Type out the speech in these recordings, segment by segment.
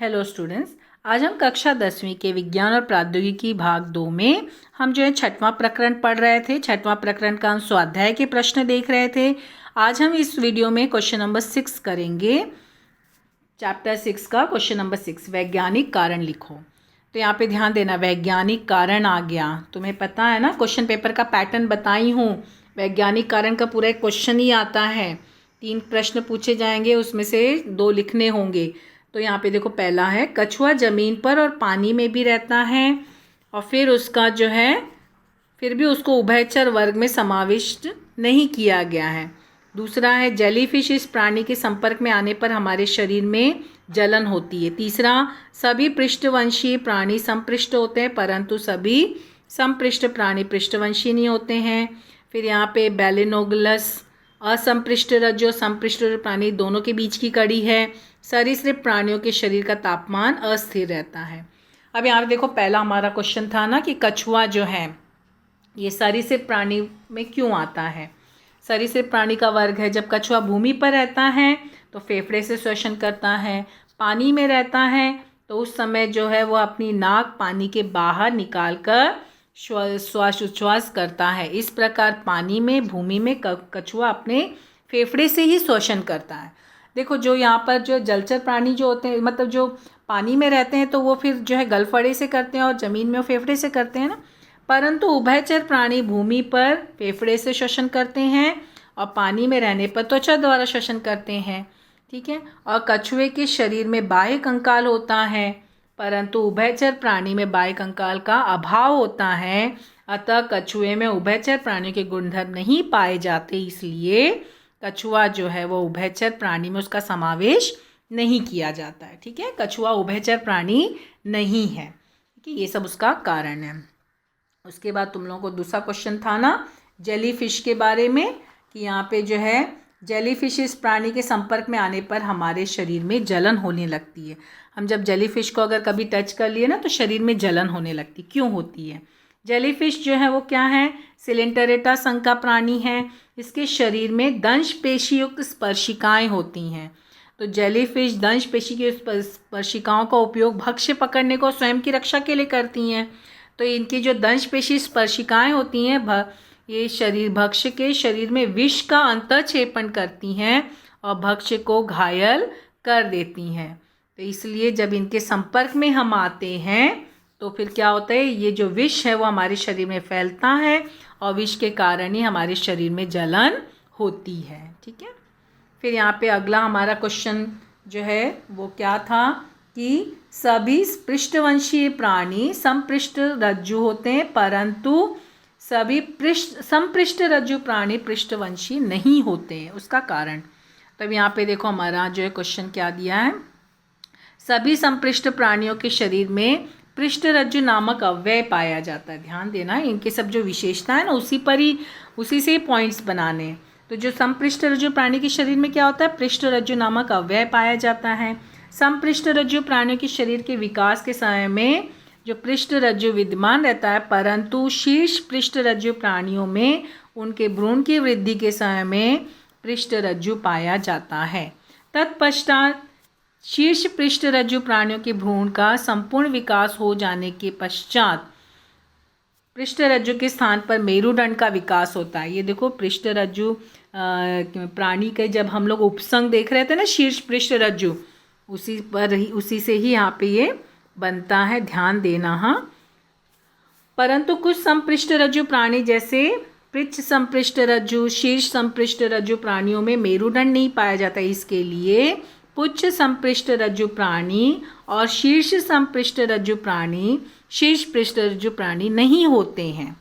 Hello students, आज हम कक्षा 10वीं के विज्ञान और प्रौद्योगिकी भाग 2 में हम जो है छठवां प्रकरण पढ़ रहे थे। छठवां प्रकरण का हम स्वाध्याय के प्रश्न देख रहे थे। आज हम इस वीडियो में क्वेश्चन नंबर 6 करेंगे। चैप्टर 6 का क्वेश्चन नंबर 6, वैज्ञानिक कारण लिखो। तो यहाँ पे ध्यान देना, वैज्ञानिक कारण आ गया। तुम्हें पता है ना, क्वेश्चन पेपर का पैटर्न बताई हूँ। वैज्ञानिक कारण का पूरा एक क्वेश्चन ही आता है। 3 प्रश्न पूछे जाएंगे, उसमें से 2 लिखने होंगे। तो यहाँ पे देखो, पहला है कछुआ ज़मीन पर और पानी में भी रहता है और फिर उसका जो है फिर भी उसको उभयचर वर्ग में समाविष्ट नहीं किया गया है। दूसरा है जेलीफिश इस प्राणी के संपर्क में आने पर हमारे शरीर में जलन होती है। तीसरा, सभी पृष्ठवंशी प्राणी संपृष्ठ होते हैं परंतु सभी संपृष्ठ प्राणी पृष्ठवंशी नहीं होते हैं। फिर यहाँ पे बैलेनोगलस असंपृष्ठ रज्जु और संपृष्ठ प्राणी दोनों के बीच की कड़ी है। सरीसृप प्राणियों के शरीर का तापमान अस्थिर रहता है। अब यहाँ पे देखो, पहला हमारा क्वेश्चन था ना कि कछुआ जो है ये सरीसृप प्राणी में क्यों आता है। सरीसृप प्राणी का वर्ग है। जब कछुआ भूमि पर रहता है तो फेफड़े से श्वसन करता है, पानी में रहता है तो उस समय जो है वो अपनी नाक पानी के बाहर निकाल कर श्वास उच्छ्वास करता है। इस प्रकार पानी में, भूमि में कछुआ अपने फेफड़े से ही श्वसन करता है। देखो, जो यहाँ पर जो जलचर प्राणी जो होते हैं, मतलब जो पानी में रहते हैं, तो वो फिर जो है गलफड़े से करते हैं और ज़मीन में वो फेफड़े से करते हैं ना। परंतु उभयचर प्राणी भूमि पर फेफड़े से श्वसन करते हैं और पानी में रहने पर त्वचा द्वारा श्वसन करते हैं। ठीक है। और कछुए के शरीर में बाह्य कंकाल होता है परंतु उभयचर प्राणी में बाह्य कंकाल का अभाव होता है। अतः कछुए में उभयचर प्राणियों के गुणधर्म नहीं पाए जाते, इसलिए कछुआ जो है वो उभयचर प्राणी में उसका समावेश नहीं किया जाता है। ठीक है, कछुआ उभयचर प्राणी नहीं है। ठीक है, ये सब उसका कारण है। उसके बाद तुम लोगों को दूसरा क्वेश्चन था ना जेलीफिश के बारे में, कि यहाँ पे जो है जेलीफिश इस प्राणी के संपर्क में आने पर हमारे शरीर में जलन होने लगती है। हम जब जेलीफिश को अगर कभी टच कर लिए ना तो शरीर में जलन होने लगती। क्यों होती है? जेलीफिश जो है वो क्या है, सिलेंटरेटा संघ का प्राणी है। इसके शरीर में दंश पेशी युक्त स्पर्शिकाएँ होती हैं। तो जेलीफिश दंश पेशी की स्पर्शिकाओं का उपयोग भक्ष्य पकड़ने को, स्वयं की रक्षा के लिए करती हैं। तो इनकी जो दंश पेशी स्पर्शिकाएँ होती हैं, ये भक्ष्य के शरीर में विष का अंतःक्षेपण करती हैं और भक्ष्य को घायल कर देती हैं। तो इसलिए जब इनके संपर्क में हम आते हैं तो फिर क्या होता है, ये जो विष है वो हमारे शरीर में फैलता है और विष के कारण ही हमारे शरीर में जलन होती है। ठीक है। फिर यहाँ पे अगला हमारा क्वेश्चन जो है वो क्या था कि सभी पृष्ठवंशी प्राणी संपृष्ठ रज्जु होते हैं परंतु सभी संपृष्ठ रज्जु प्राणी पृष्ठवंशी नहीं होते हैं। उसका कारण, तब यहाँ पे देखो हमारा जो है क्वेश्चन क्या दिया है, सभी संपृष्ठ प्राणियों के शरीर में पृष्ठ रज्जु नामक अव्यय पाया जाता है। ध्यान देना, इनके सब जो विशेषता है ना उसी से पॉइंट्स बनाने हैं। तो जो संपृष्ठ रज्जु प्राणी के शरीर में क्या होता है, पृष्ठ रज्जु नामक अव्यय पाया जाता है। संपृष्ठ रज्जु प्राणियों के शरीर के विकास के समय में जो पृष्ठ रज्जु विद्यमान रहता है परंतु शीर्ष पृष्ठ रज्जु प्राणियों में उनके भ्रूण की वृद्धि के समय में पृष्ठ रज्जु पाया जाता है। तत्पश्चात शीर्ष पृष्ठ रज्जु प्राणियों के भ्रूण का संपूर्ण विकास हो जाने के पश्चात पृष्ठ रज्जु के स्थान पर मेरुदंड का विकास होता है। ये देखो, पृष्ठ रज्जु प्राणी के जब हम लोग उपसंग देख रहे थे ना, शीर्ष पृष्ठ रज्जु, उसी से ही यहाँ पे ये बनता है। ध्यान देना। हाँ, परंतु कुछ संपृष्ठ रज्जु प्राणी जैसे पृच्छ संपृष्ठ रज्जु, शीर्ष संपृष्ठ रज्जु प्राणियों में मेरुदंड नहीं पाया जाता। इसके लिए पुच्छ संपृष्ठ रज्जु प्राणी और शीर्ष संपृष्ठ रज्जु प्राणी शीर्ष पृष्ठ रज्जु प्राणी नहीं होते हैं।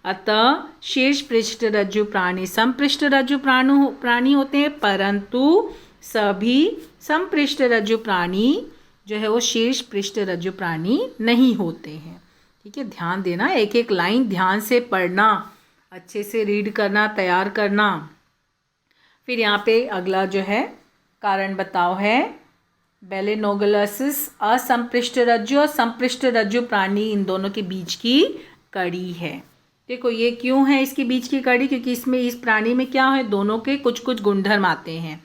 अतः शीर्ष पृष्ठ रज्जु प्राणी संपृष्ठ रज्जु प्राणी होते हैं परंतु सभी संपृष्ठ रज्जु प्राणी जो है वो शीर्ष पृष्ठ रज्जु प्राणी नहीं होते हैं। ठीक है, ध्यान देना, एक एक लाइन ध्यान से पढ़ना, अच्छे से रीड करना, तैयार करना। फिर यहाँ पे अगला जो है कारण बताओ है बैलेनोगलसिस असंपृष्ठ रज्जु और संपृष्ठ रज्जु प्राणी, इन दोनों के बीच की कड़ी है। देखो, ये क्यों है इसके बीच की कड़ी, क्योंकि इसमें इस प्राणी में क्या है, दोनों के कुछ कुछ गुणधर्म आते हैं।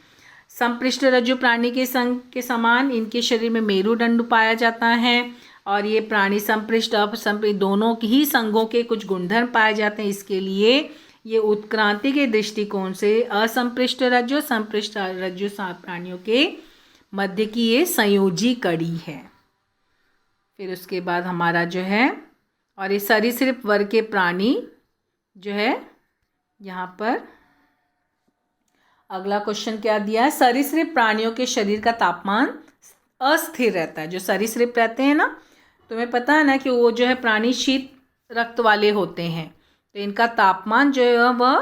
संपृष्ठ रज्जु प्राणी के संग के समान इनके शरीर में मेरुदंड पाया जाता है और ये प्राणी संपृष्ठ अपसंपृष्ठ दोनों ही संघों के कुछ गुणधर्म पाए जाते हैं। इसके लिए ये उत्क्रांति के दृष्टिकोण से असंपृष्ठ रज्जु संपृष्ठ रज्जु प्राणियों के मध्य की ये संयोजी कड़ी है। फिर उसके बाद हमारा जो है और ये सरीसृप वर्ग के प्राणी जो है यहाँ पर अगला क्वेश्चन क्या दिया है, सरीसृप प्राणियों के शरीर का तापमान अस्थिर रहता है। जो सरीसृप रहते हैं ना, तुम्हें पता है ना कि वो जो है प्राणी शीत रक्त वाले होते हैं, तो इनका तापमान जो है वह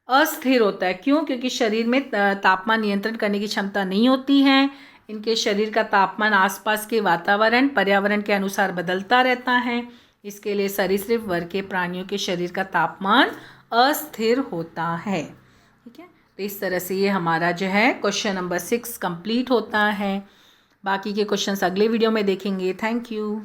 अस्थिर होता है। क्यों? क्योंकि शरीर में तापमान नियंत्रण करने की क्षमता नहीं होती है। इनके शरीर का तापमान आसपास के वातावरण पर्यावरण के अनुसार बदलता रहता है। इसके लिए सरीसृप वर्ग के प्राणियों के शरीर का तापमान अस्थिर होता है। ठीक है, तो इस तरह से ये हमारा जो है क्वेश्चन नंबर 6 कंप्लीट होता है। बाकी के क्वेश्चंस अगले वीडियो में देखेंगे। Thank you.